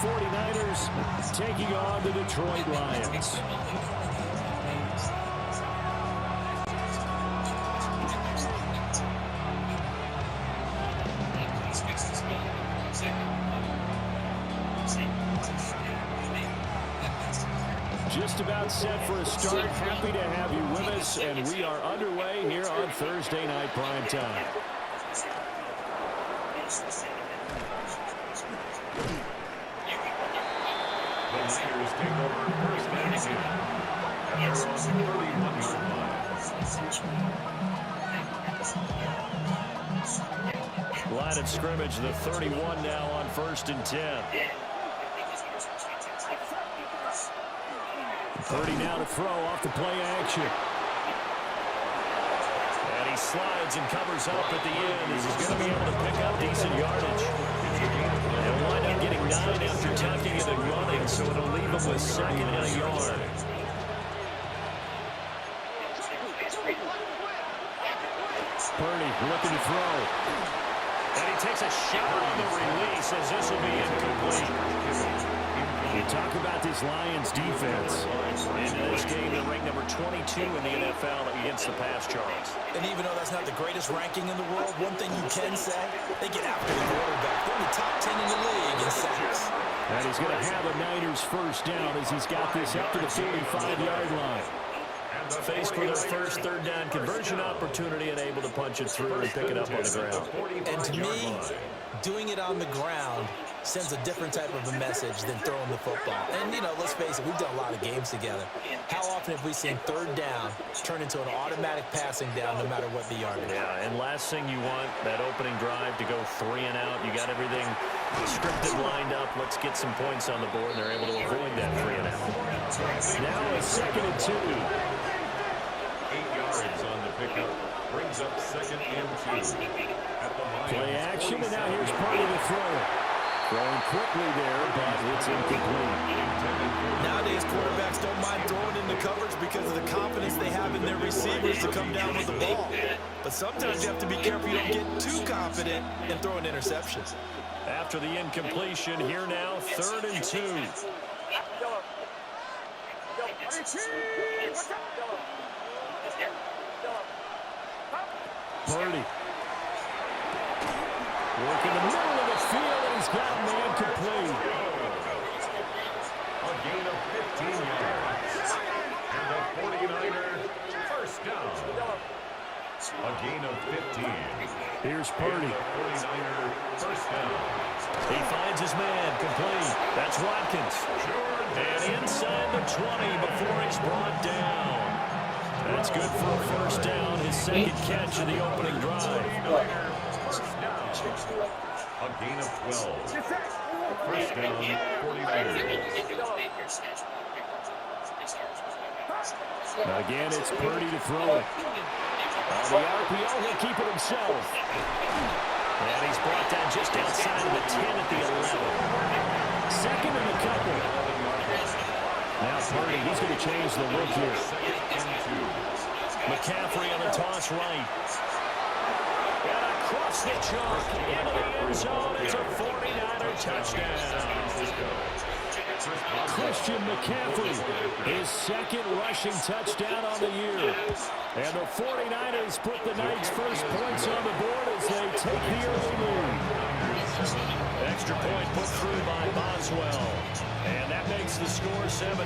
49ers taking on the Detroit Lions. Just about set for a start. Happy to have you with us, and we are underway here on Thursday Night Prime Time. The Niners take over first and 10. And they're on the 31-yard line. Line of scrimmage, the 31 now on first and 10. Purdy now to throw off the play action. And he slides and covers up at the end as he's going to be able to pick up decent yardage. They'll wind up getting 9 after tucking it and running, so it'll leave him with second and a yard. Purdy looking to throw. And he takes a shot on the release as this will be incomplete. You talk about this Lions defense. In this game, they're ranked number 22 in the NFL against the pass charge. And even though that's not the greatest ranking in the world, one thing you can say, they get after the quarterback. They're in the top 10 in the league in sacks. And he's going to have a Niners first down as he's got this up to the 45-yard line. Faced with their first third down conversion opportunity and able to punch it through and pick it up on the ground. And to me, doing it on the ground sends a different type of a message than throwing the football. And, you know, let's face it, we've done a lot of games together. How often have we seen third down turn into an automatic passing down no matter what the yardage? Yeah, and last thing you want, that opening drive to go 3 and out. You got everything scripted, lined up. Let's get some points on the board, and they're able to avoid that 3 and out. Now it's second and 2. 8 yards on the pickup. Brings up second and 2. Play action, and now here's Purdy to throw. Throwing quickly there, but it's incomplete. Nowadays, quarterbacks don't mind throwing into coverage because of the confidence they have in their receivers to come down with the ball. But sometimes you have to be careful you don't get too confident and throw an interception. After the incompletion, here now, third and 2. Purdy. Work in the middle of the field, and he's got a man complete. A gain of 15 yards. And the 49er first down. A gain of 15. Here's Purdy. 49er first down. He finds his man complete. That's Watkins. And inside the 20 before he's brought down. That's good for a first down, his second catch of the opening drive. A gain of 12. First down, 49ers. Again, it's Purdy to throw it. On the RPO, he'll keep it himself. And he's brought down just outside of the 10 at the 11. Second and a couple. Now Purdy, he's going to change the look here. McCaffrey on the toss right. And across the chalk into the end zone. It's a 49er touchdown. Christian McCaffrey, his second rushing touchdown on the year. And the 49ers put the Knights' first points on the board as they take the early lead. Extra point put through by Boswell. And that makes the score 7-0.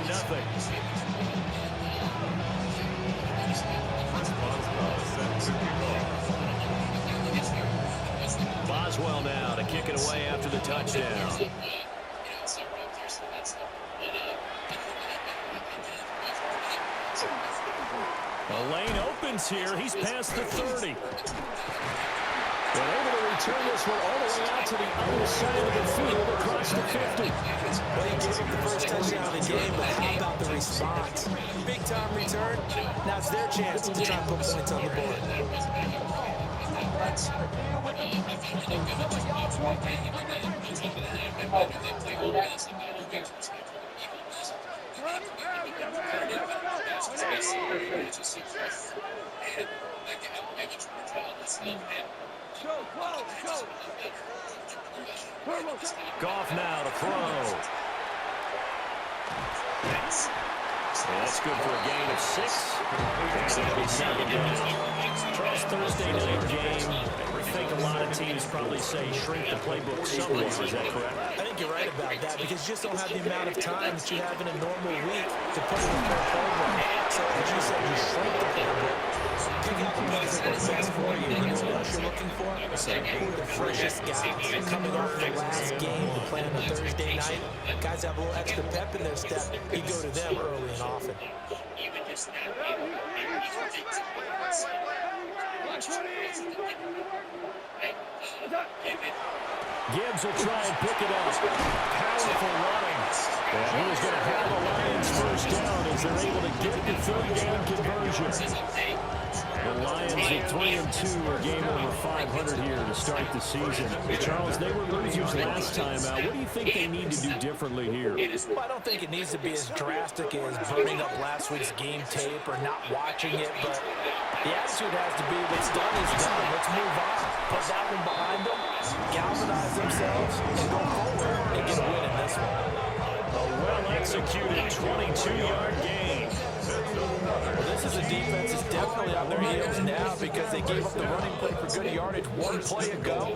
Boswell now to kick it away after the touchdown. The lane opens here. He's past the 30. They're able to return this one all the way out to the other side of the field across the 50. Well, he gave up the first touchdown of the game, but how about the response? Big-time return. Now it's their chance to try and put points on the board. Goff now to throw. That's good for a gain of 6. And it'll be 7 down. Charles, Thursday night game, I think a lot of teams probably say shrink the playbook somewhat. Is that correct? I think you're right about that because you just don't have the amount of time that you have in a normal week to put in a full program. So as you said, you shrink the playbook. Pick out the plays that work best for you. You know what else you're looking for? Who are the freshest guys coming off the last game to play on a Thursday night? Guys have a little extra pep in their step. You go to them early and often. Gibbs will try and pick it up. Powerful running. And he is going to have the Lions first down as they're able to get the third down conversion. The Lions at 3-2 are game over 500 here to start the season. Charles, they were losers last time out. What do you think they need to do differently here? Well, I don't think it needs to be as drastic as burning up last week's game tape or not watching it, but the attitude has to be what's done is done. Let's move on. Put that one behind them, galvanize themselves, and go forward and get a win in this one. A well-executed 22-yard gain. Well, this is a defense that's definitely on their heels now because they gave up the running play for good yardage one play ago.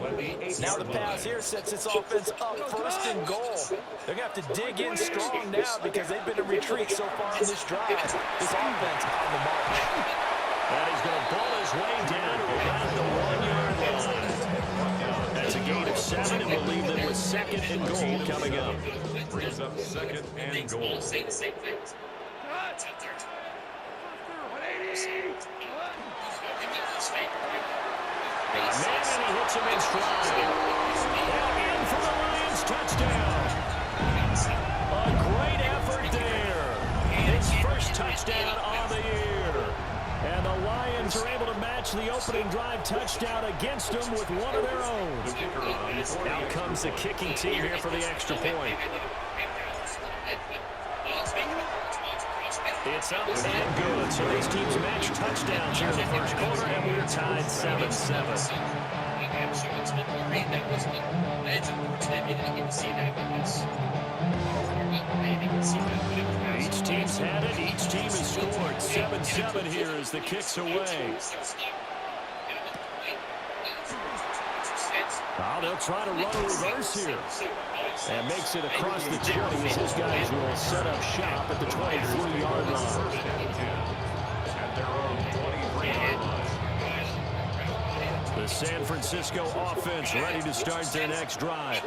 Now the pass here sets this offense up first and goal. They're going to have to dig in strong now because they've been in retreat so far in this drive. This offense on the march. And he's going to pull his way down to around the 1-yard line. That's a gain of 7, and we'll leave them with 2nd and goal coming up. Brings up 2nd and goal. And he hits him in stride. Now in for the Lions touchdown. A great effort there. His first touchdown on the year. And the Lions are able to match the opening drive touchdown against them with one of their own. Out comes the kicking team here for the extra point. It's up and good. So these teams match touchdowns here in the first quarter, and we're tied 7-7. Each team's had it. Each team has scored. 7-7 here as the kick's away. Oh, they'll try to run a reverse here. And makes it across the 20 as his guys will set up shop at the 23-yard line. At their own 23-yard line. The San Francisco offense ready to start their next drive.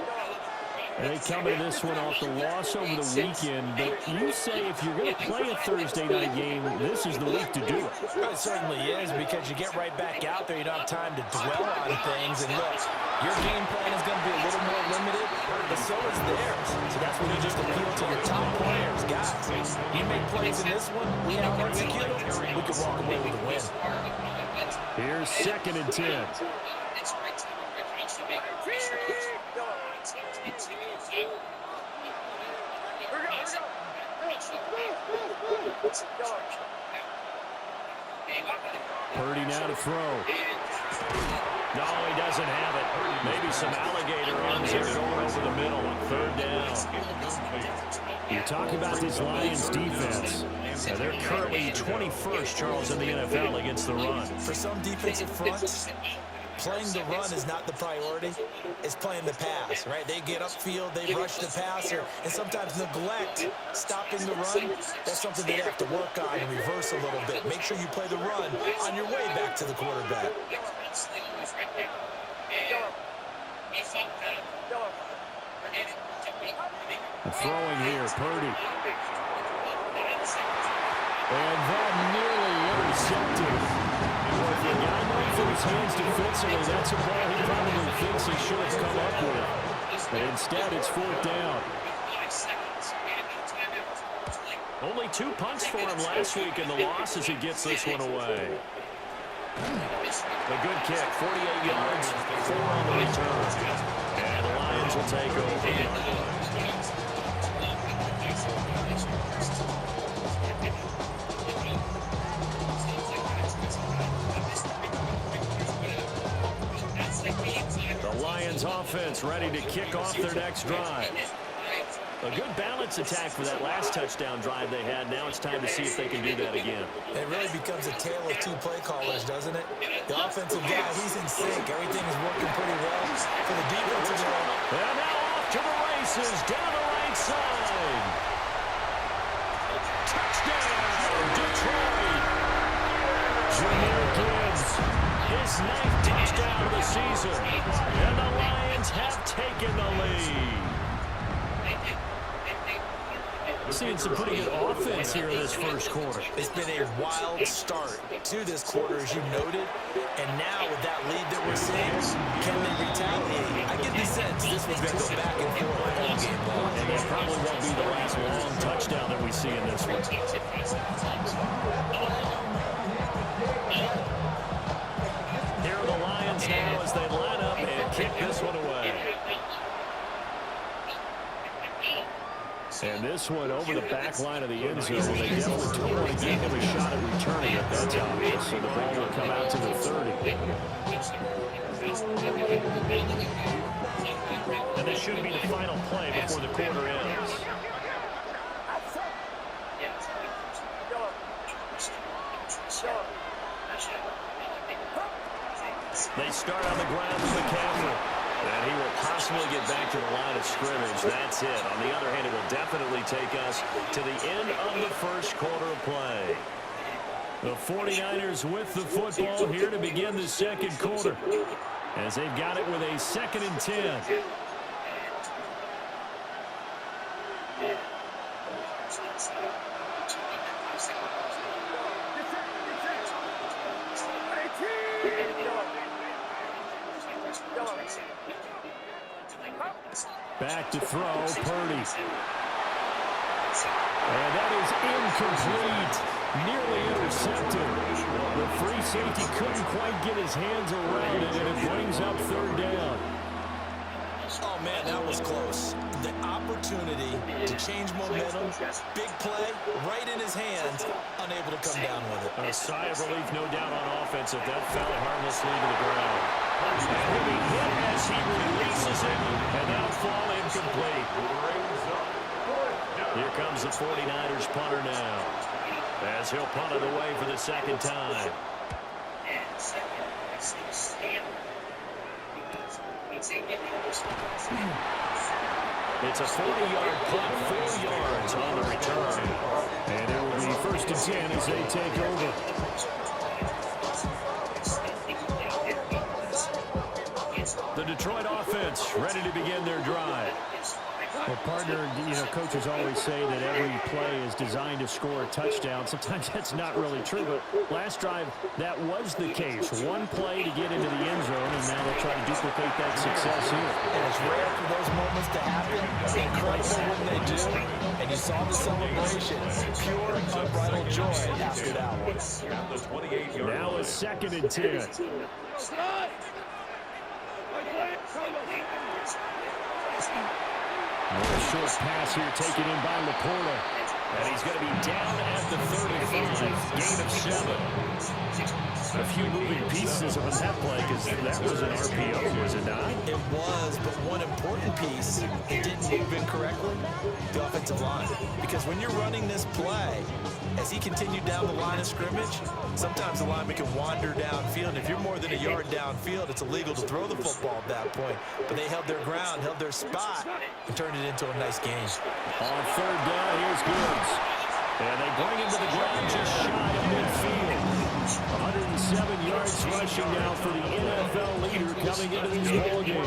And they come in this one off the loss over the weekend, but you say if you're going to play a Thursday night game, this is the week to do it. Well, it certainly is because you get right back out there. You don't have time to dwell on things. And look, your game plan is going to be a little more limited, but so is theirs. So that's when you just appeal to your top players. Guys, you make plays in this one, we out-execute them, we could walk away with a win. Here's 2nd and 10. Purdy now to throw. No, he doesn't have it. Maybe some alligator arms here going over the middle on 3rd down. You talk about this Lions defense. They're currently 21st, Charles, in the NFL against the run. For some defensive fronts, playing the run is not the priority. It's playing the pass, right? They get upfield, they rush the passer, and sometimes neglect stopping the run. That's something they have to work on and reverse a little bit. Make sure you play the run on your way back to the quarterback. Throwing here, Purdy. And that nearly intercepted. Well, if the guy went for his hands defensively, that's a ball he probably thinks he should have come up with. But instead, it's 4th down. Only 2 punts for him last week in the loss as he gets this one away. A good kick, 48 yards, 4 on the return. And the Lions will take over. The Lions offense ready to kick off their next drive. A good balance attack for that last touchdown drive they had. Now it's time to see if they can do that again. It really becomes a tale of two play callers, doesn't it? The offensive guy, he's in sync. Everything is working pretty well. For the defensive guy. And now off to the races down the right side. Touchdown, Detroit. Jahmyr Gibbs, his 9th touchdown of the season. And the Lions have taken the lead. Seeing some pretty good offense here in this first quarter. It's been a wild start to this quarter, as you noted. And now with that lead that we're seeing, can they retaliate? I get the sense this one's going to go back and forth all game long. And that probably won't be the last long touchdown that we see in this one. Here are the Lions now as they line up and kick this one away. And this one over the back line of the end zone. They definitely don't want to give him a shot at returning it. That's obvious. So the ball will come out to the 30. And this should be the final play before the quarter ends. They start on the ground with McCaffrey. And he will possibly get back to the line of scrimmage. That's it. On the other hand, it will definitely take us to the end of the first quarter of play. The 49ers with the football here to begin the second quarter, as they've got it with a 2nd and 10. Back to throw, Purdy. And that is incomplete. Nearly intercepted. The free safety couldn't quite get his hands around it, and it brings up 3rd down. Oh, man, that was close. The opportunity to change momentum, big play, right in his hands, unable to come down with it. A sigh of relief, no doubt, on offense if that fell harmlessly to the ground. And he'll be hit as he releases it, and that'll fall incomplete. Here comes the 49ers punter now, as he'll punt it away for the 2nd time. It's a 40-yard punt, 4 yards on the return. And it will be 1st and 10 as they take over. The Detroit offense ready to begin their drive. Well, partner, coaches always say that every play is designed to score a touchdown. Sometimes that's not really true, but last drive, that was the case. One play to get into the end zone, and now they'll try to duplicate that success here. And it's rare for those moments to happen. It's incredible when they do. And you saw the celebration. Pure, unbridled joy after that one. Now a 2nd and 10. A short pass here taken in by Laporta. And he's going to be down at the 35. Gain of 7. A few moving pieces on that play because that was an RPO, was it not? It was, but one important piece that didn't move incorrectly, the offensive line. Because when you're running this play, as he continued down the line of scrimmage, sometimes the lineman can wander downfield. And if you're more than a yard downfield, it's illegal to throw the football at that point. But they held their ground, held their spot, and turned it into a nice game. On 3rd down, here's Gibbs. And they bring him to the ground just shy of midfield. 107 yards rushing now for the NFL leader coming into this ball game.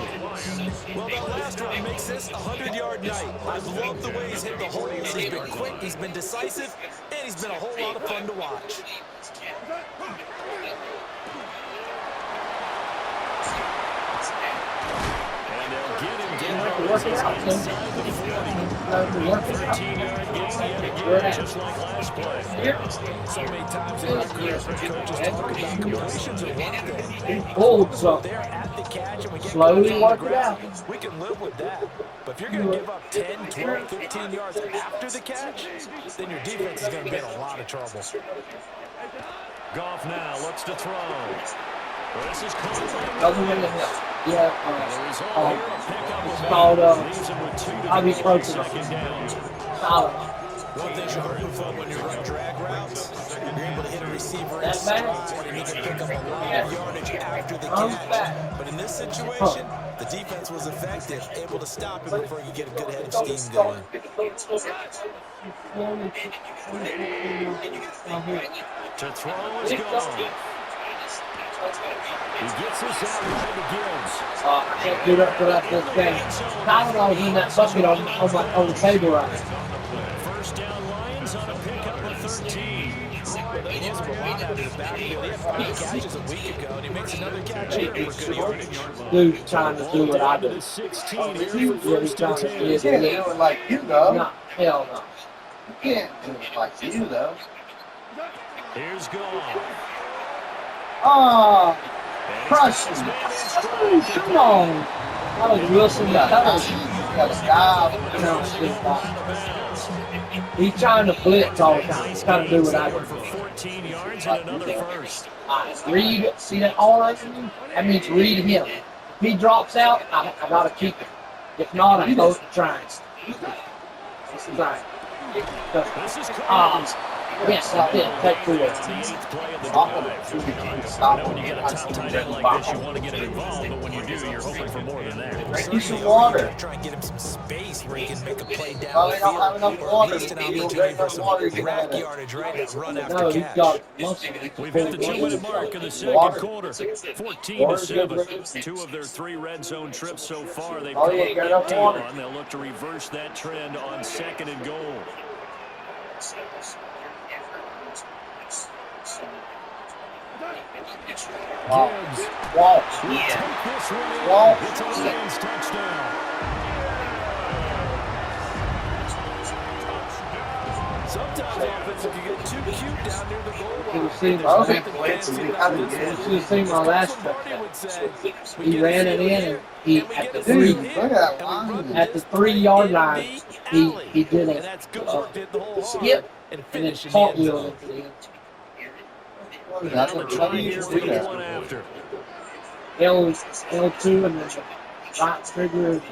Well, that last run makes this a 100-yard night. I love the way he's hit the holes. He's been quick, he's been decisive, and he's been a whole lot of fun to watch. And they'll get him down inside the 40. 13-yard gain yet again, just like last play. So many times in our career, coaches talk about completions are one thing. They're at the catch and we get slowly on work the it out. ground. We can live with that. But if you're going to give up 10, 12, 15 yards after the catch, then your defense is going to be in a lot of trouble. Goff now looks to throw. This is close. Doesn't win the hill. Yeah, it's called, I'll be approaching solid. One thing you're hoping for when you run drag routes, you're able to hit a receiver in stride and he can pick up a lot of yardage after the catch. But in this situation, the defense was effective, able to stop him before he could get a good head of steam going. To throw is gone. He gets this out right to Gibbs. I can't do that for that this game. Tylenol's in that bucket on the table right now. First down Lions on a pickup of 13. He was a lot out of the backfield. He had 5 catches a week ago, and he makes another catch here for good yardage. Dude's trying to do what I do. 16 here He's for first and 10. You can't do it like you, though. No, hell no. You can't do it like you, though. Here's Goff. Oh, crush him. Come on. That was Wilson. That was Got a guy. He's trying to blitz all the time. He's trying to do what I do. For 14 yards and another first. Read, see that all right from you? That means read him. If he drops out, I got to keep him. If not, I go to try. This is right. Yes, I did. Take 2 I know when you get a top tight end like this, you want to get him involved, but when you do, you're hoping for more than that. Drink you some water. Try and get him some space where he can make a play down Well, the they don't have field, enough or water. at least an You'll opportunity drink for enough some water, you can rack have it. yardage, right? That run No, after he's catch. got most of it. We've hit the 2-minute mark of the second quarter. 14-7. 2 of their 3 red zone trips so far. They've come you got up enough water. on. They'll look to reverse that trend on 2nd and goal. Gibbs. Walk. Take this one in. Walk. It's a Lions touchdown. Sometimes offensive, you get too cute down near the goal You line. should see I was my, in blitzing. I didn't get it. you should see my last touchdown. He ran it in, and he at the Dude, 3 look at that line. at the 3-yard line, he did a skip and then cartwheel into the end. That's what Try here, you do. lead one after. L2 and then the right trigger.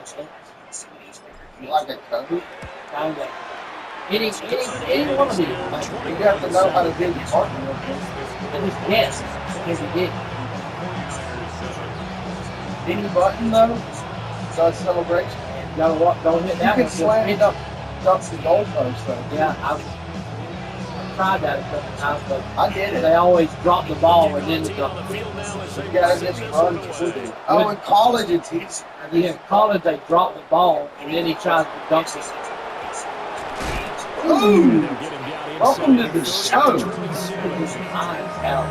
You like a coach? Kind of. Any one of these. You have to know how to do the parking. I just guessed. Because he did. Any button though? So it's celebration. Don't hit You that can one. slam it up, dump the goalpost though. Yeah, I tried that a couple times, but I did it. they always drop the ball and then drop it. You gotta just run with it. Oh, in college it's easy. And then in college, they drop the ball and then he tries to dunk it. Ooh! They'll get him down Welcome to inside. the show. His eyes out.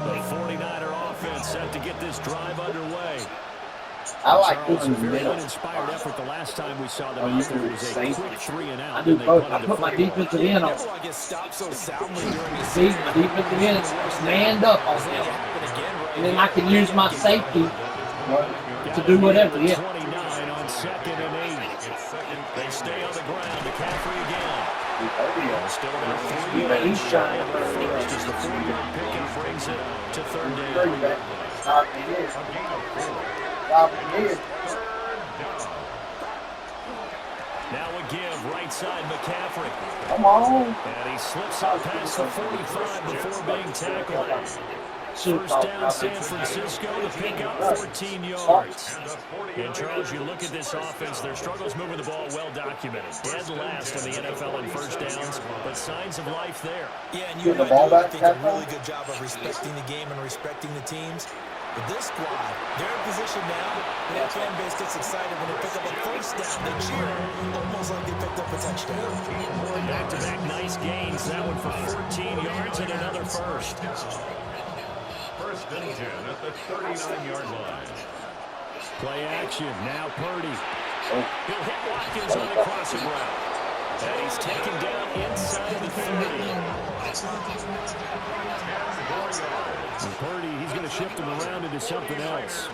The 49er offense set to get this drive underway. I like Charles, this in the very middle. uninspired effort the last time we saw them Oh, out there. you It was a safety. quick 3 and out. I do and they both. I punted put the my football. defensive end on. I get stopped so soundly during the See, my defensive end is manned up on him. And then I can use my safety to do whatever, yeah. 29 on 2nd and 8. They stay on the ground. McCaffrey again. Still got 3 He's trying to first as the 4-yard pickup brings it to 3rd down. Stop it here. Stop it here. Now a give right side McCaffrey. Come on. And he slips up past the 45 before being tackled. Shoot, First down San Francisco to pick up 14 yards. And Charles, you look at this offense, their struggles moving the ball well documented. Dead last in the NFL in first downs, but signs of life there. Yeah, and Get you the and ball I back, do, I think, a Captain. really good job of respecting the game and respecting the teams. But this squad, they're in position now. When that fan base gets excited when they pick up a first down, they cheer almost like they picked up a touchdown. Back-to-back nice gains. That one for 14 yards and another first. First and 10 at the 39-yard line. Play action. Now Purdy. He'll hit Watkins on the crossing route. And he's taken down inside the 30. And Purdy, he's going to shift him around into something else.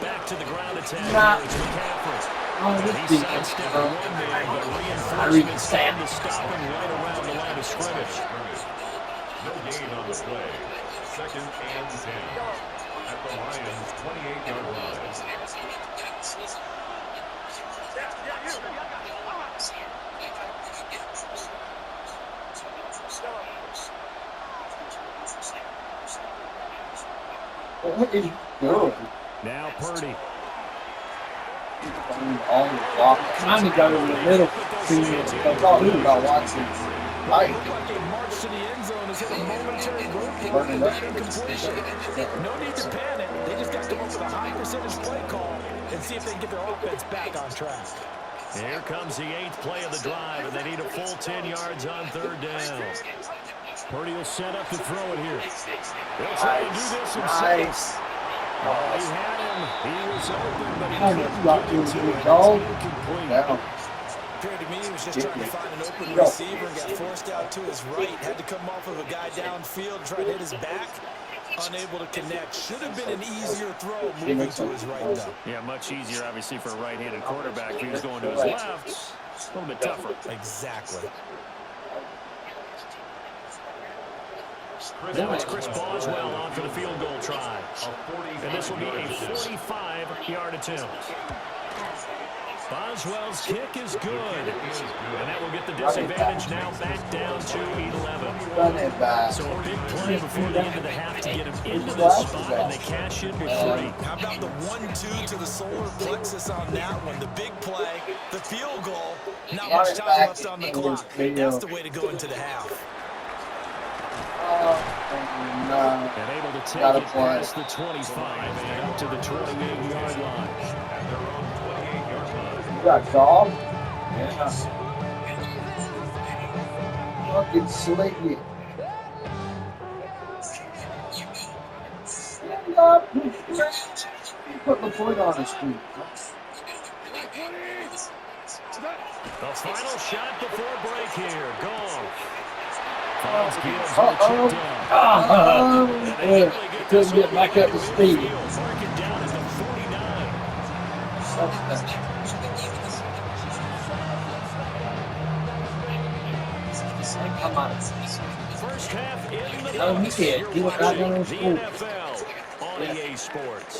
Back to the ground attack. Nah. Here, it's McCaffrey. Oh, this He defense. sidestepped one man, but I read reinforcements Sam. to stop him right around the line of scrimmage. No gain on the play. second and 10 at the Lions' 28-yard line. What is he doing? Now Purdy. Trying to go to the middle. I thought he was about watching. Right. Looked like a march to the end zone is hit a momentary roadblock and that incompletion. No need to panic. They just got to come up with a high percentage play call and see if they can get their offense back on track. Here comes the 8th play of the drive, and they need a full 10 yards on 3rd down. Purdy will set up to throw it here. They'll try to do this himself. Nice. Oh, he had him. He was open, but he Almost couldn't got get it to to the him. dog. Incomplete. Down. Appeared to me he was just trying to find an open receiver and got forced out to his right. Had to come off of a guy downfield, try to hit his back. Unable to connect. Should have been an easier throw moving to his right, though. Yeah, much easier, obviously, for a right-handed quarterback. If he was going to his left, a little bit tougher. Exactly. Now it's Chris Boswell on for the field goal try. And this will be a 45-yard attempt. Boswell's kick is good. And that will get the disadvantage now back down to 11. Run it back. So a big play before the end of the half to get him into this spot, and they cash in with 3. How about the 1-2 to the solar plexus on that one? The big play, the field goal, not much time left on the clock. That's the way to go into the half. No. And able to take it past the 25 and up to the 28-yard line. You got dog? Yeah. Fucking slicky. Put the foot on his feet. The final shot before break here. Gone. Couldn't get back up to speed. Come on. First half in the No, he books. can't. You're He was right watching down on the school. NFL on EA Sports.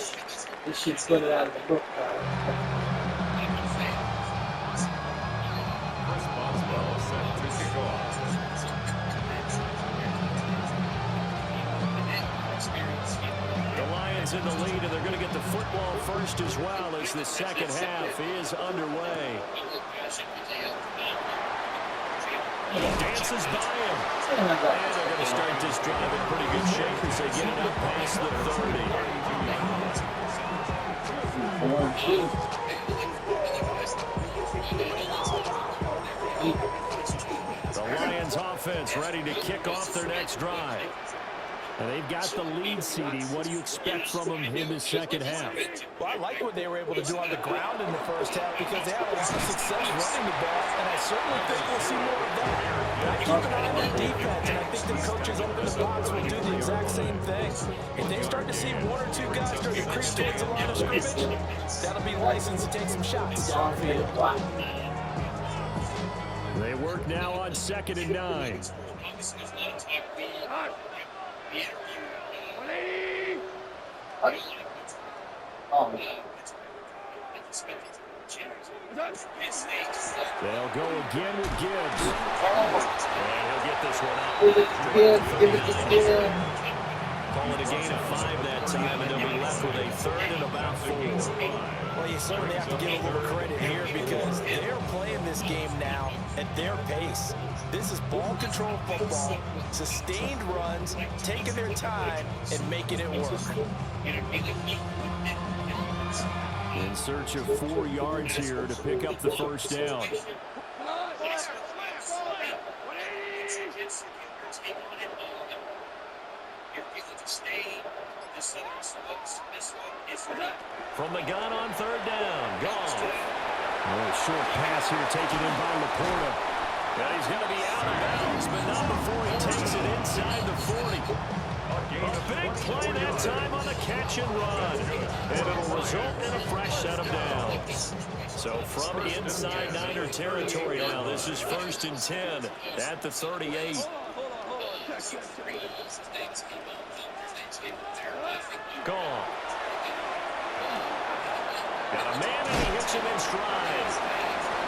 This should put it out of the book. Chris Boswell set to kick off. The Lions in the lead, and they're going to get the football first as well as the second half is underway. Dances by him. And they're going to start this drive in pretty good shape as they get it up past the 30. The Lions offense ready to kick off their next drive. And they've got the lead, CD. What do you expect from them in this second half? Well, I like what they were able to do on the ground in the first half because they had a lot of success running the ball, and I certainly think we'll see more of that. But I keep an eye on their defense, and I think the coaches over the box will do the exact same thing. If they start to see 1 or 2 guys start to creep towards the line of scrimmage, that'll be license to take some shots downfield. They work now on 2nd and 9. Oh. They'll go again with Gibbs. And he'll get this one out. Give it to Gibbs. Call it a gain of 5 that time, and they'll be left with a 3rd and about 4. Well, you certainly have to give a little credit here because they're playing this game now at their pace. This is ball control football, sustained runs, taking their time, and making it work. In search of 4 yards here to pick up the first down. From the gun on 3rd down, gone. A short pass here taken in by Laporta. And he's going to be out of bounds, but not before he takes it inside the 40. A big play that time on the catch and run. And it'll result in a fresh set of downs. So from inside Niner territory now, this is 1st and 10 at the 38. Gone. Got a man, and he hits him in stride.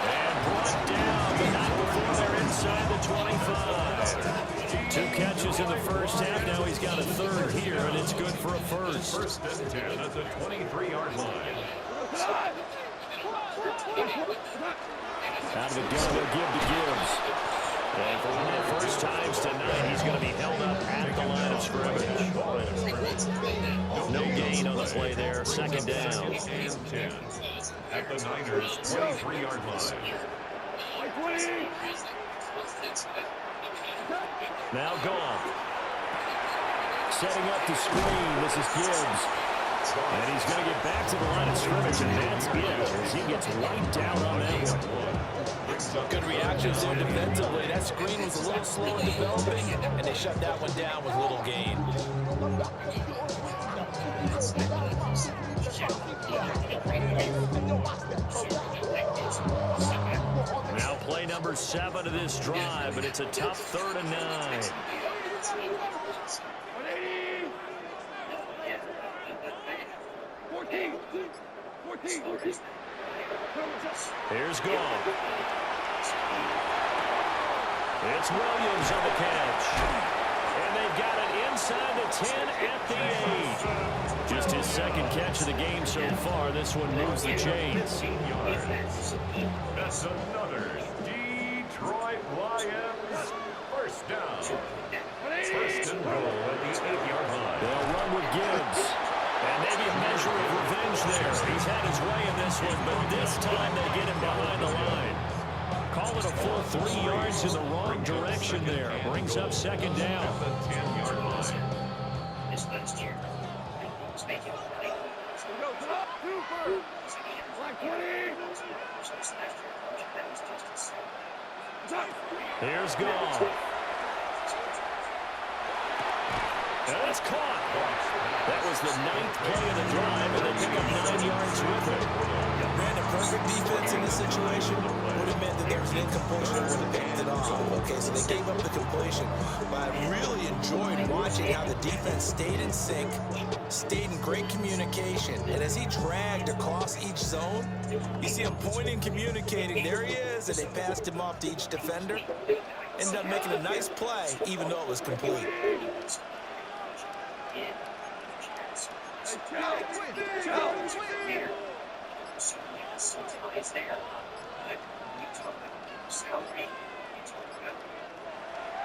And brought down, but not before they're inside the 25. 2 catches in the first half. Now he's got a third here, and it's good for a first. First and 10 at the 23-yard line. Out of the gun, they'll give to Gibbs. And for one of the first times tonight, he's going to be held up at the line of scrimmage. No gain on the play there. Second down. And 10 at the Niners' 23-yard line. Now gone. Setting up the screen. This is Gibbs. And he's going to get back to the line of scrimmage, and that's it, as he gets right down on that one. Good reactions there defensively. That screen was a little slow in developing, and they shut that one down with little gain. Now play number 7 of this drive, but it's a tough 3rd and 9. Here's Gone. It's Williams on the catch. And they've got it inside the 10 at the 8. Just his second catch of the game so far. This one moves the chains. That's another Detroit Lions first down. First and goal at the 8-yard line. They'll run with Gibbs. And maybe a measure of revenge there. He's had his way in this one, but this time they get him behind the line. Call it a full 3 yards in the wrong direction there. Brings up second down. At the 10-yard line. This last year, was making money. Here's Gone. And it's caught. That was the 9th play of the drive, and they pick up 9 yards with it. Ran a perfect defense in this situation. Would have meant that there was an incompletion that would have picked it off. Okay, so they gave up the completion. But I really enjoyed watching how the defense stayed in sync, stayed in great communication. And as he dragged across each zone, you see him pointing, communicating. There he is, and they passed him off to each defender. Ended up making a nice play, even though it was complete.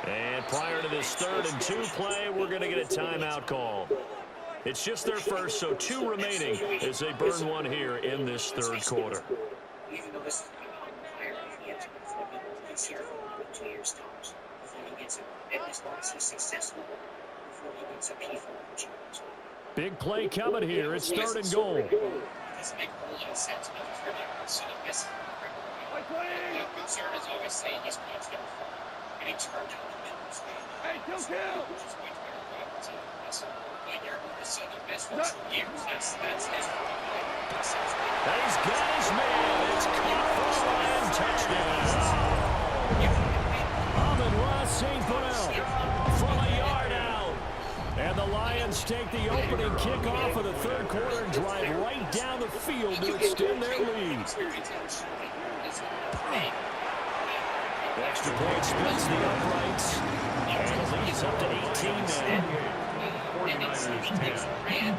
And prior to this 3rd and 2 play, we're going to get a timeout call. It's just their first, so 2 remaining as they burn one here in this 3rd quarter. Even though this is higher, he has this year 2 years stars before he gets it. And as long as he's successful, before he gets a P4. Big play coming here. It's 3rd and goal. It doesn't make a whole lot of sense, but for them, so I guess the concern is always saying he's going to and he turned out the middle. Hey, kill! So the best one for years. That's his And he's got his man. It's caught for a Lion touchdown. Amon-Ra St. Bernal from a yard out. And the Lions take the opening kickoff of the 3rd quarter and drive right down the field to extend their lead. The extra point splits the uprights. And the lead is up to 18 now. 49ers 10.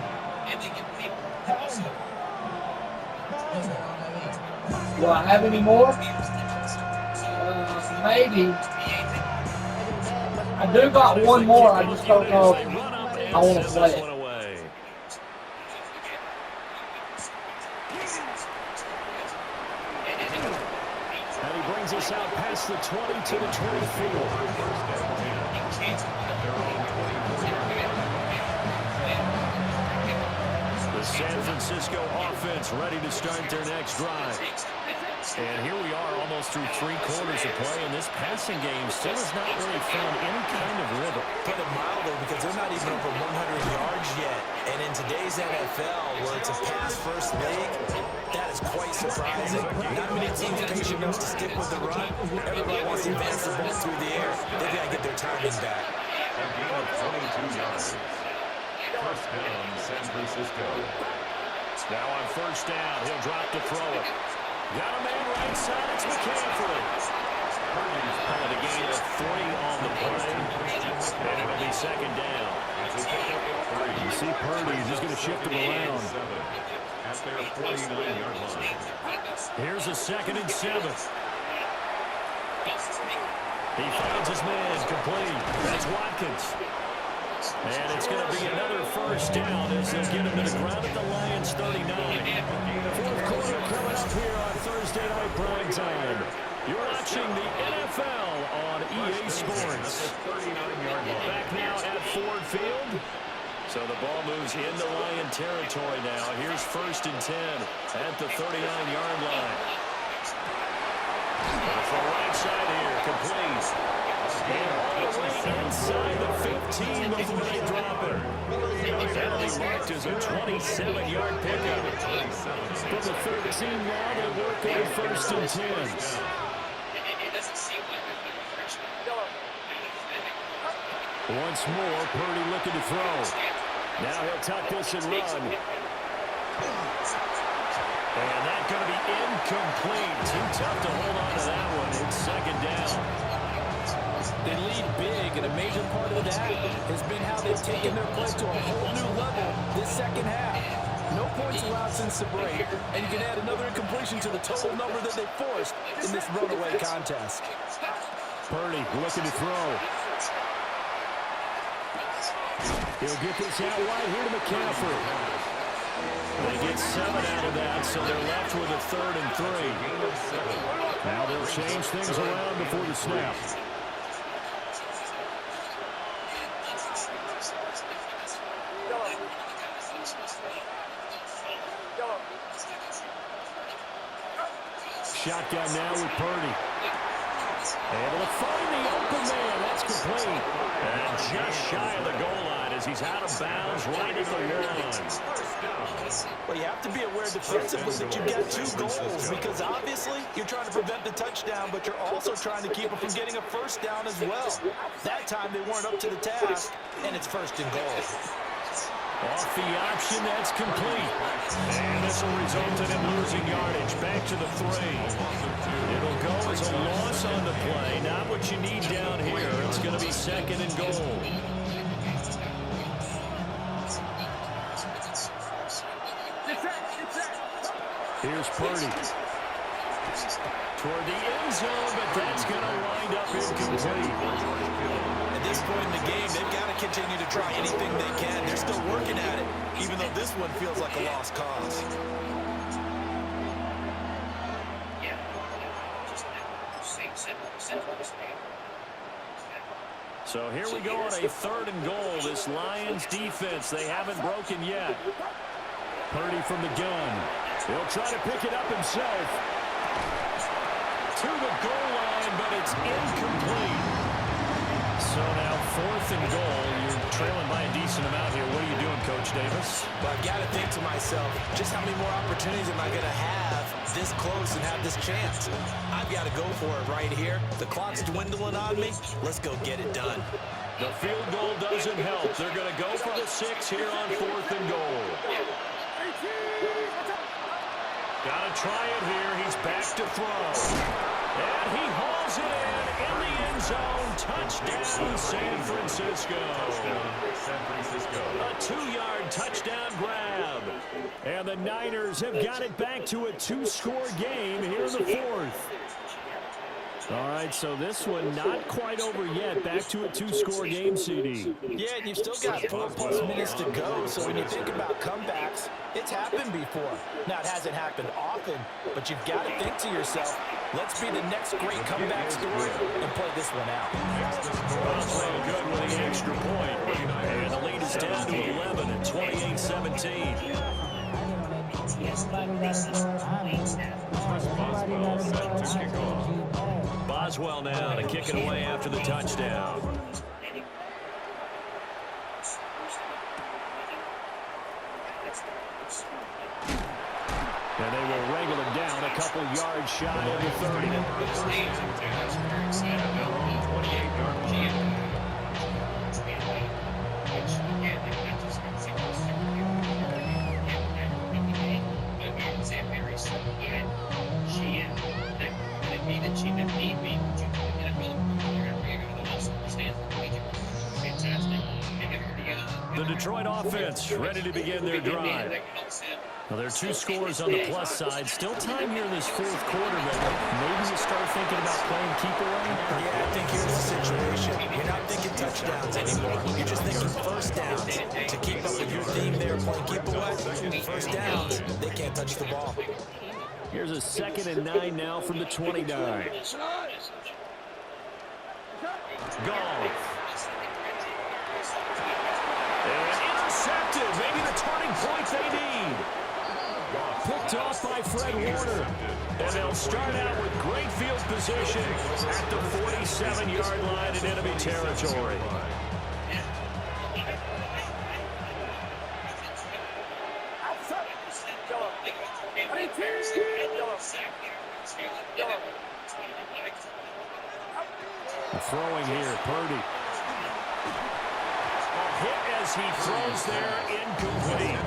Do I have any more? Maybe. I do got one more. I just don't know if I want to play it. And he brings us out past the 20 to the 24. The San Francisco offense ready to start their next drive. And here we are almost through 3 quarters of play, and this passing game still has not really found any kind of rhythm. Put it mildly, because they're not even over 100 yards yet. And in today's NFL, where it's a pass-first league, that is quite surprising. Not many teams patient enough to stick with the run. Everybody wants to advance the ball through the air. They've got to get their timing back. A gain of 22 yards. First down, San Francisco. Now on first down, he'll drop to throw it. Got a man right side. It's McCaffrey. Calling a gain of 3 on the play. And it'll be second down. You see Purdy, he's going to shift him around. At their 49-yard line. Here's a 2nd and 7. He finds his man complete. That's Watkins. And it's going to be another first down as they'll get him to the ground at the Lions 39. Fourth quarter coming up here on Thursday Night Prime Time. You're watching the NFL on EA Sports. Back now at Ford Field. So the ball moves into Lion territory now. Here's 1st and 10 at the 39-yard line. From right side here, complete. And all the way inside the 15 before they drop it. Penalty marked as a 27-yard pickup. From the 13 now, they work on 1st and 10. Once more, Purdy looking to throw. Now he'll tuck this and run. And that's going to be incomplete. Too tough to hold on to that one. It's 2nd down. They lead big, and a major part of that has been how they've taken their play to a whole new level this second half. No points allowed since the break, and you can add another incompletion to the total number that they forced in this runaway contest. Purdy looking to throw. He'll get this out wide here to McCaffrey. They get 7 out of that, so they're left with a 3rd and 3. Now they'll change things around before the snap. Shotgun now with Purdy. Able to find the open man. That's complete. And just shy of the goal line as he's out of bounds right at the line. Well, you have to be aware defensively that you've got 2 goals because obviously you're trying to prevent the touchdown, but you're also trying to keep them from getting a first down as well. That time they weren't up to the task, and it's 1st and goal. Off the option, that's complete. And this will result in him losing yardage. Back to the 3. It'll go as a loss on the play. Not what you need down here. It's going to be 2nd and goal. Here's Purdy. Toward the end zone, but that's going to wind up incomplete. At this point in the game, they've got to continue to try anything they can. They're still working at it, even though this one feels like a lost cause. So here we go on a 3rd and goal. This Lions defense, they haven't broken yet. Purdy from the gun. He'll try to pick it up himself. To the goal line, but it's incomplete. So now 4th and goal. You're trailing by a decent amount here. What are you doing, Coach Davis? Well, I've got to think to myself, just how many more opportunities am I going to have this close and have this chance? I've got to go for it right here. The clock's dwindling on me. Let's go get it done. The field goal doesn't help. They're going to go for the 6 here on 4th and goal. Got to try it here. He's back to throw. And he hauls it in the end zone. Touchdown, San Francisco. A 2-yard touchdown grab. And the Niners have got it back to a 2-score game here in the 4th. All right, so this one not quite over yet. Back to a 2-score game, CD. Yeah, and you've still got 4+ minutes to go, so when you think about comebacks, it's happened before. Now, it hasn't happened often, but you've got to think to yourself, let's be the next great comeback story and play this one out. Playing good with the extra point. And the lead is down to 11 at 28-17. Boswell now to kick it away after the touchdown. And they will wrangle him down a couple yards shy of the 30. Detroit offense ready to begin their drive. Well, there are two scores on the plus side. Still time here in this fourth quarter, but maybe you start thinking about playing keep away? Yeah, I think here's the situation. You're not thinking touchdowns anymore. You're just thinking first downs. To keep up with your theme there, playing keep away, first downs, they can't touch the ball. Here's a 2nd and 9 now from the 29. Goff. And intercepted. Maybe the turning point they need. Picked off by Fred Warner. And they'll start out with great field position at the 47-yard line in enemy territory. Throwing here, Purdy. A hit as he throws there, incomplete.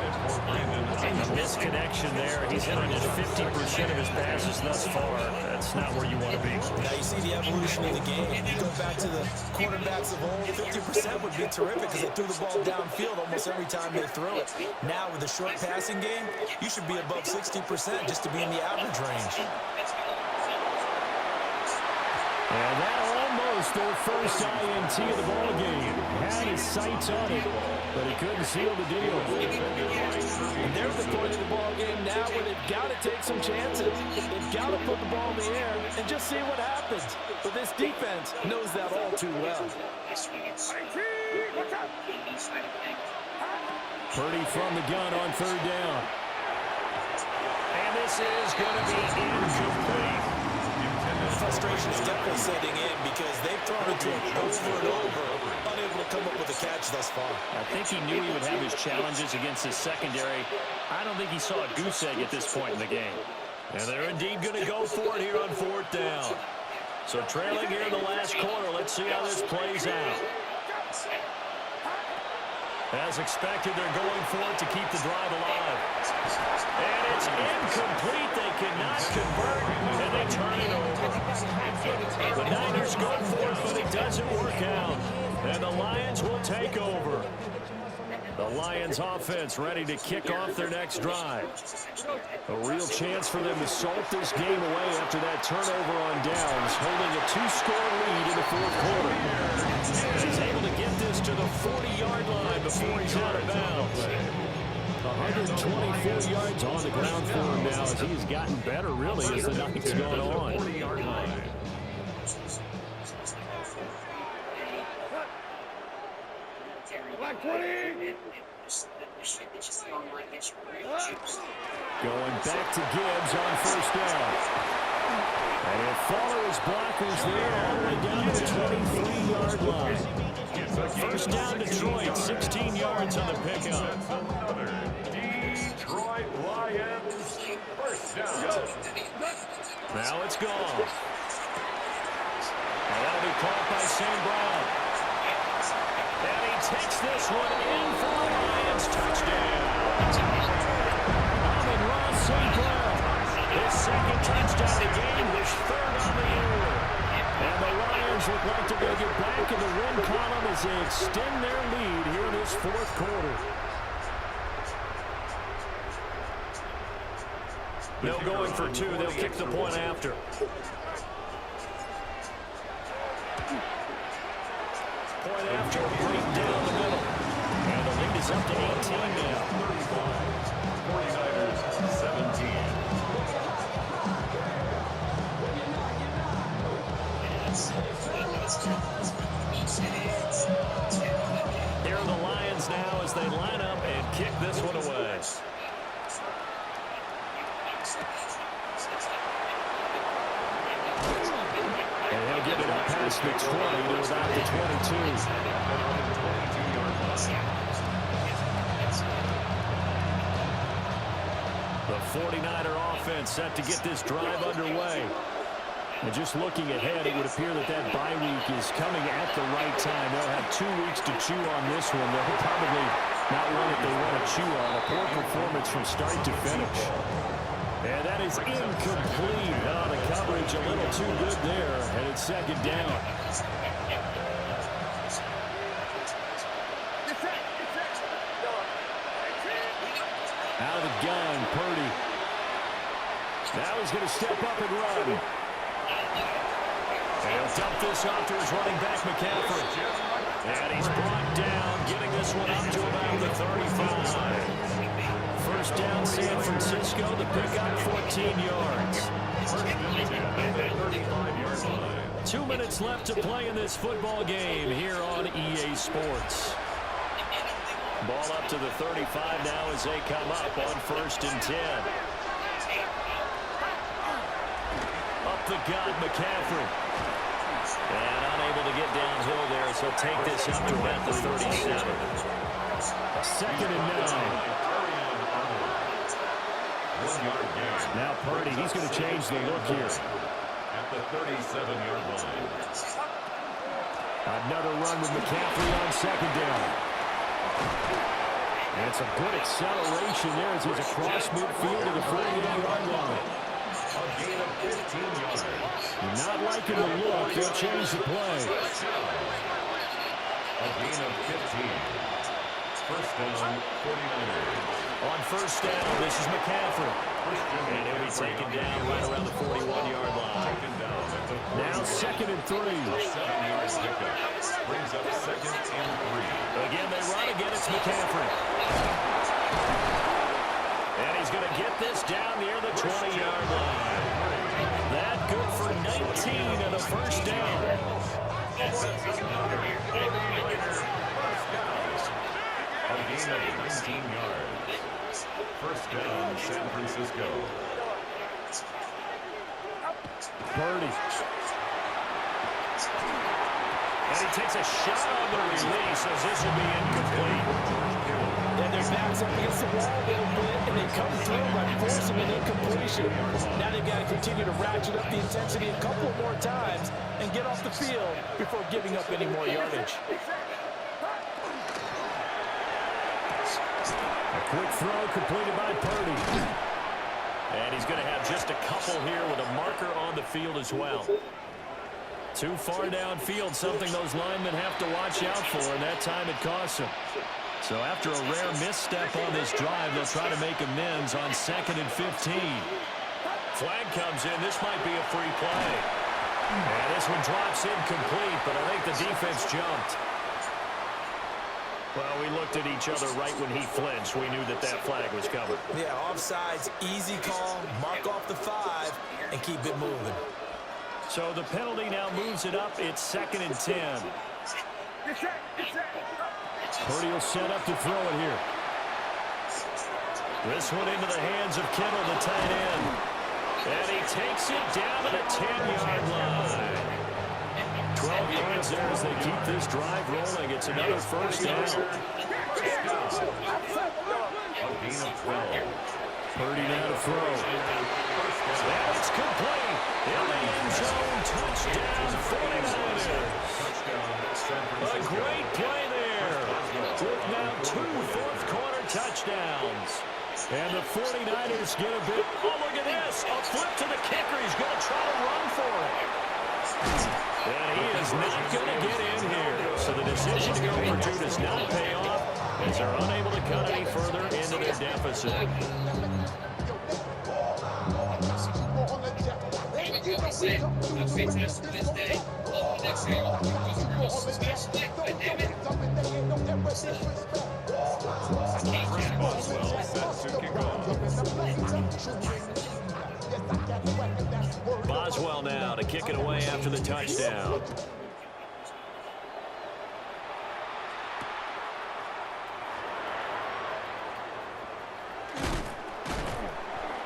And a misconnection there. He's hit almost 50% of his passes thus far. That's not where you want to be. Now you see the evolution of the game. You go back to the quarterbacks of old, 50% would be terrific because they threw the ball downfield almost every time they threw it. Now with the short passing game, you should be above 60% just to be in the average range. And that almost their first INT of the ball game. Had his sights on it, but he couldn't seal the deal. And there's the point of the ball game now where they've got to take some chances. They've got to put the ball in the air and just see what happens. But this defense knows that all too well. Purdy from the gun on 3rd down. And this is going to be incomplete. Frustration is definitely setting in because they've thrown it to him over and over, unable to come up with a catch thus far. I think he knew he would have his challenges against his secondary. I don't think he saw a goose egg at this point in the game. And they're indeed going to go for it here on 4th down. So trailing here in the last quarter, let's see how this plays out. As expected, they're going for it to keep the drive alive. And it's incomplete. They cannot convert, and they turn it over. The Niners go for it, but it doesn't work out. And the Lions will take over. The Lions offense ready to kick off their next drive. A real chance for them to salt this game away after that turnover on downs, holding a 2-score lead in the 4th quarter. He's able to get this to the 40-yard line before he's out of bounds. 124 yards on the ground for him now as he's gotten better, really, as the night's gone on. 40-yard line. Going back to Gibbs on 1st down. And he'll follow his blockers there all the way down to the 23-yard line. 1st down Detroit, 16 yards on the pickup. Detroit Lions, 1st down. Now it's gone. And that'll be caught by St. Brown. And he takes this one in for the Lions. Touchdown. Amon-Ra St. Brown. His 2nd touchdown of the game, his 3rd on the year. And the Lions look like they're going to get back in the win column as they extend their lead here in this 4th quarter. They'll go in for 2. They'll kick the point after. Point after, right down the middle. And the lead is up to 18 now. 49ers, 17. Here are the Lions now as they line up and kick this one away. And he'll get it up past the 20 to about the 22. The 49er offense set to get this drive underway. And just looking ahead, it would appear that that bye week is coming at the right time. They'll have 2 weeks to chew on this one. They'll probably not one that they want to chew on. A poor performance from start to finish. And that is incomplete. Oh, the coverage a little too good there. And it's 2nd down. gun, Purdy. Now he's going to step up and run. And he'll dump this off to his running back, McCaffrey. And he's brought down, getting this one up to about the 35. First down, San Francisco. The pickup, 14 yards. 2 minutes left to play in this football game here on EA Sports. Ball up to the 35 now as they come up on 1st and 10. Up the gut, McCaffrey. And unable to get downhill there as he'll take this up to about the 37. 2nd and 9. Now Purdy, he's going to change the look here. At the 37-yard line. Another run with McCaffrey on 2nd down. And it's a good acceleration there as he's across midfield to the 48-yard line. A gain of 15 yards. Not liking the look. They'll change the play. A gain of 15. First down, 49ers. On 1st down, this is McCaffrey. And he'll be taken down right around the 41-yard line. Now 2nd and 3. 7-yard pickup. Brings up 2nd and 3. Again, they run again. It's McCaffrey. And he's going to get this down near the 20-yard line. That good for 19 and a first down. A gain of 19 yards. First down, San Francisco. Purdy. And he takes a shot on the release as this will be incomplete. And their backs up against the wall a little bit, and they come through by forcing an incompletion. Now they've got to continue to ratchet up the intensity a couple more times and get off the field before giving up any more yardage. A quick throw completed by Purdy. And he's going to have just a couple here with a marker on the field as well. Too far downfield, something those linemen have to watch out for, and that time it costs them. So after a rare misstep on this drive, they'll try to make amends on 2nd and 15. Flag comes in. This might be a free play. And this one drops incomplete, but I think the defense jumped. Well, we looked at each other right when he flinched. We knew that that flag was covered. Yeah, offsides, easy call, mark off the 5, and keep it moving. So the penalty now moves it up. It's 2nd and 10. Purdy will set up to throw it here. This one into the hands of Kittle, the tight end. And he takes it down to the 10-yard line. 12 yards there as they keep this drive rolling. It's another first down. Purdy now to throw. And it's complete. In the end zone, touchdown, 49ers. A great play there. With now 2 fourth-quarter touchdowns. And the 49ers get a bit. Oh, look at this. A flip to the kicker. He's going to try to run for it. And he is not going to get in here. So the decision to go for 2 does not pay off as they're unable to cut any further into their deficit. Boswell now to kick it away after the touchdown.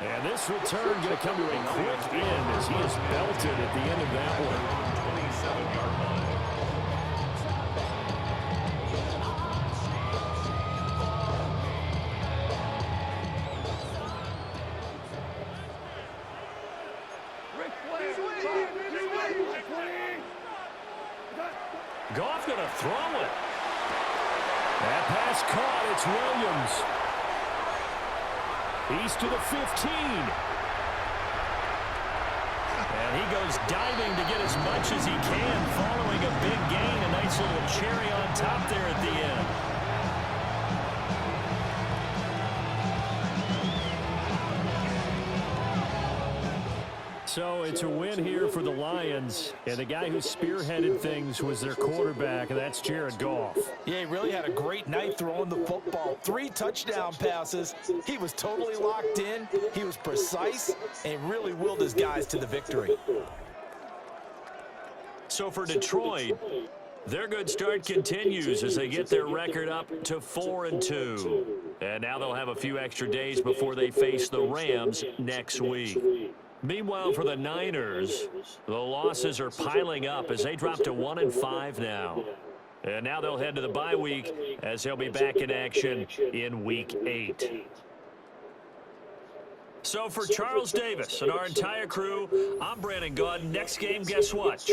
And this return going to come to a quick end as he is belted at the end of that one. 27-yard line. Goff going to throw it. That pass caught. It's Williams. He's to the 15. And he goes diving to get as much as he can following a big gain. A nice little cherry on top there at the end. So it's a win here for the Lions, and the guy who spearheaded things was their quarterback, and that's Jared Goff. Yeah, he really had a great night throwing the football. 3 touchdown passes. He was totally locked in. He was precise and really willed his guys to the victory. So for Detroit, their good start continues as they get their record up to 4-2. And now they'll have a few extra days before they face the Rams next week. Meanwhile, for the Niners, the losses are piling up as they drop to 1-5 now. And now they'll head to the bye week as they'll be back in action in Week 8. So for Charles Davis and our entire crew, I'm Brandon Gaudin. Next game, guess what?